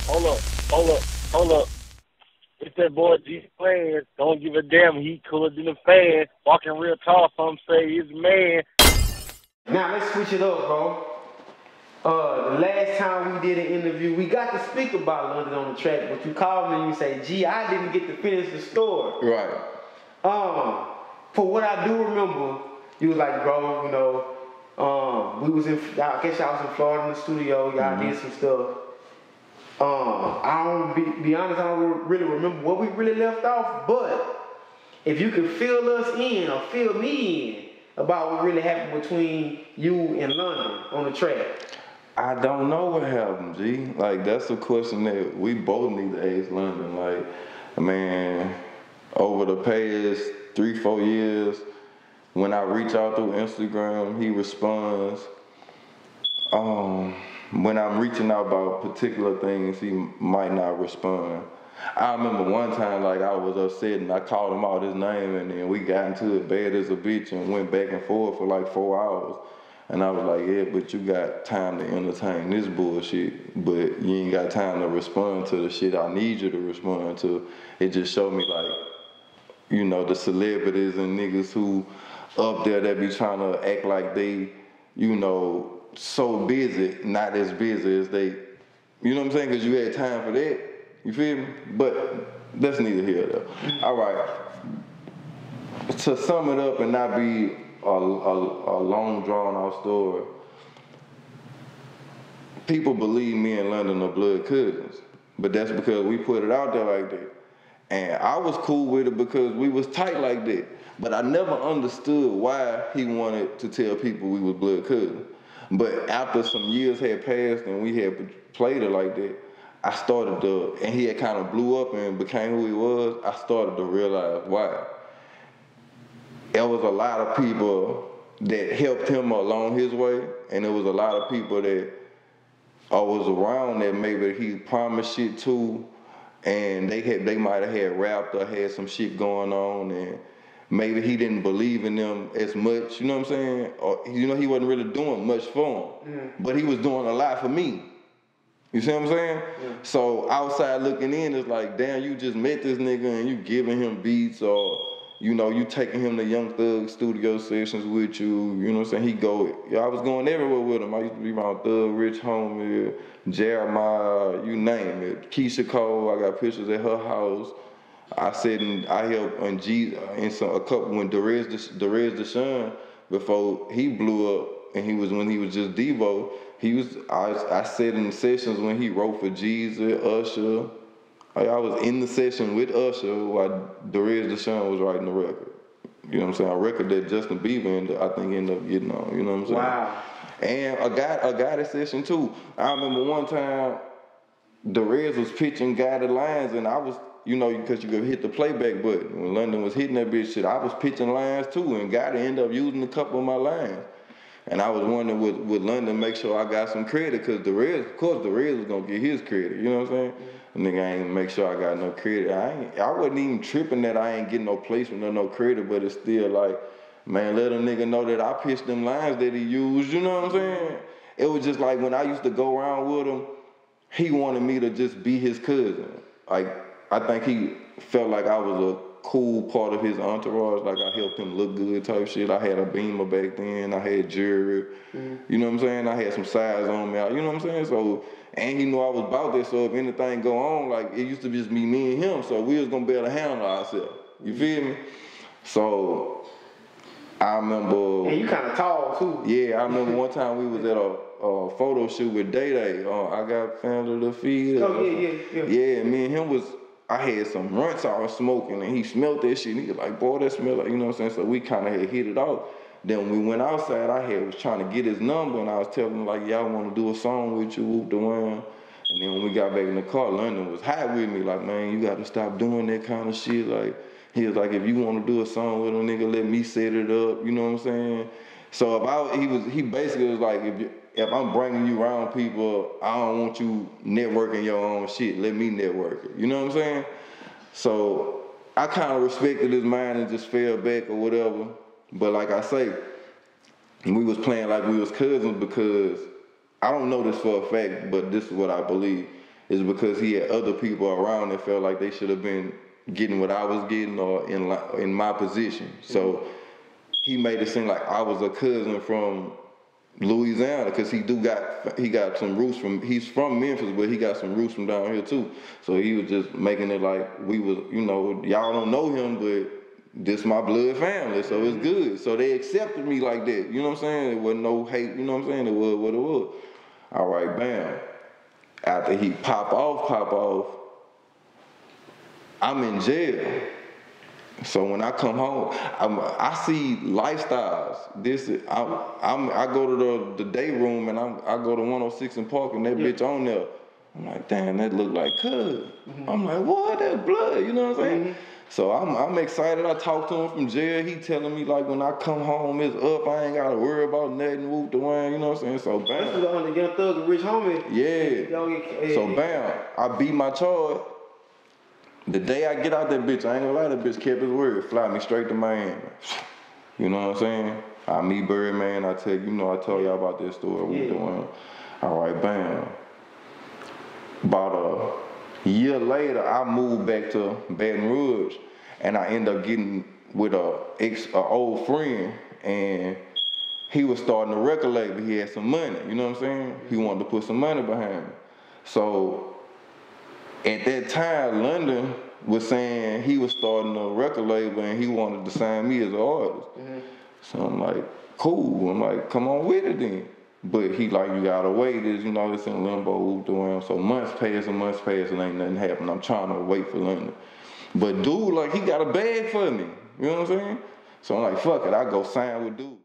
hold up. It's that boy G-Planz. Don't give a damn. He cooler than a fan. Walking real tall, some say he's a man. Now let's switch it up, bro. The last time we did an interview, we got to speak about London on the track, but you called me and you say, "Gee, I didn't get to finish the story." Right. For what I do remember, you was like, bro, you know, we was in, I guess y'all was in Florida in the studio, y'all did some stuff. I don't be honest, I don't really remember what we really left off, but if you could fill us in or fill me in about what really happened between you and London on the track. I don't know what happened, G. Like, that's a question that we both need to ask London. Like, man, over the past 3-4 years, when I reach out through Instagram, he responds. When I'm reaching out about particular things, he might not respond. I remember one time, like, I was upset and I called him out his name, and then we got into it bad as a bitch and went back and forth for like 4 hours. And I was like, yeah, but you got time to entertain this bullshit, but you ain't got time to respond to the shit I need you to respond to. It just showed me, like, you know, the celebrities and niggas who up there that be trying to act like they, you know, so busy, not as busy as they, you know what I'm saying? Because you had time for that, you feel me? But that's neither here nor there. All right, to sum it up and not be a long drawn out story, people believe me and London are blood cousins, but that's because we put it out there like that. And I was cool with it because we was tight like that. But I never understood why he wanted to tell people we was blood cousins. But after some years had passed and we had played it like that, I started to, and he had kind of blew up and became who he was, I started to realize why. There was a lot of people that helped him along his way, and there was a lot of people that was around that maybe he promised shit to, and they might have had rapped or had some shit going on, and maybe he didn't believe in them as much, you know what I'm saying? Or, you know, he wasn't really doing much for them, but he was doing a lot for me. You see what I'm saying? Yeah. So outside looking in, it's like, damn, you just met this nigga and you giving him beats, or, you know, you taking him to Young Thug studio sessions with you, you know what I'm saying? I was going everywhere with him. I used to be around Thug, Rich Homie, Jeremiah, you name it. Keisha Cole, I got pictures at her house. I helped on a couple when Derez De'shon, before he blew up, and when he was just Devo, I sat in the sessions when he wrote for Jeezy, Usher. I was in the session with Usher while Derez De'shon was writing the record. You know what I'm saying? A record that Justin Bieber I think ended up getting on. You know what I'm saying? Wow. And a guided session too. I remember one time Derez was pitching guided lines, and I was, you know, because you could hit the playback button. When London was hitting that bitch shit, I was pitching lines too, and Gotti ended up using a couple of my lines. And I was wondering, would London make sure I got some credit? Because Derez was going to get his credit, you know what I'm saying? The nigga ain't make sure I got no credit. I wasn't even tripping that I ain't getting no placement or no credit, but it's still like, man, let a nigga know that I pitched them lines that he used, you know what I'm saying? It was just like when I used to go around with him, he wanted me to just be his cousin. Like, I think he felt like I was a cool part of his entourage, like I helped him look good type shit. I had a Beamer back then, I had jewelry, you know what I'm saying? I had some size on me, you know what I'm saying? So, and he knew I was about that, so if anything go on, like, it used to just be me and him, so we was gonna be able to handle ourselves, you feel me? So, I remember... And you kind of tall, too. Yeah, I remember one time we was at a photo shoot with Day Day. I got family to feed. Oh, yeah. Yeah, me and him I had some runts I was smoking, and he smelled that shit, and he was like, boy, that smell like, you know what I'm saying? So we kind of had hit it off. Then when we went outside, was trying to get his number, and I was telling him, like, yeah, I want to do a song with you, whoop the one. And then when we got back in the car, London was hot with me, like, man, you got to stop doing that kind of shit. Like, he was like, if you want to do a song with a nigga, let me set it up, you know what I'm saying? So he basically was like, if I'm bringing you around people, I don't want you networking your own shit. Let me network it. You know what I'm saying? So I kind of respected his mind and just fell back or whatever. But like I say, we was playing like we was cousins because I don't know this for a fact, but this is what I believe. is because he had other people around that felt like they should have been getting what I was getting or in my position. So he made it seem like I was a cousin from Louisiana, because he got some roots he's from Memphis, but he got some roots from down here too. So he was just making it like we was, you know, y'all don't know him, but this my blood family, so it's good. So they accepted me like that, you know what I'm saying? There wasn't no hate, you know what I'm saying? It was what it was. All right, bam. After he pop off, I'm in jail. So when I come home, I see lifestyles. I go to the day room, and I go to 106 and Park, and that bitch on there. I'm like, damn, that look like cuz. I'm like, what? That's blood, you know what I'm saying? So I'm excited. I talked to him from jail. He telling me like when I come home, it's up. I ain't gotta worry about nothing. Whoop the wine, you know what I'm saying? So bam. That's the Young Thugga, rich homie. Yeah. So bam, I beat my charge. The day I get out that bitch, I ain't gonna lie, that bitch kept his word. Fly me straight to Miami. You know what I'm saying? I meet Birdman, I tell you, know, I told y'all about this story. Whoop the wine. All right, bam. About a year later, I moved back to Baton Rouge, and I ended up getting with a old friend, and he was starting a record label. He had some money, you know what I'm saying? He wanted to put some money behind me. So at that time, London was saying he was starting a record label and he wanted to sign me as an artist. So I'm like, cool. I'm like, come on with it then. But he like, you gotta wait, you know, it's in limbo, doing. So months pass and ain't nothing happened. I'm trying to wait for London. But dude, like, he got a bag for me. You know what I'm saying? So I'm like, fuck it, I go sign with dude.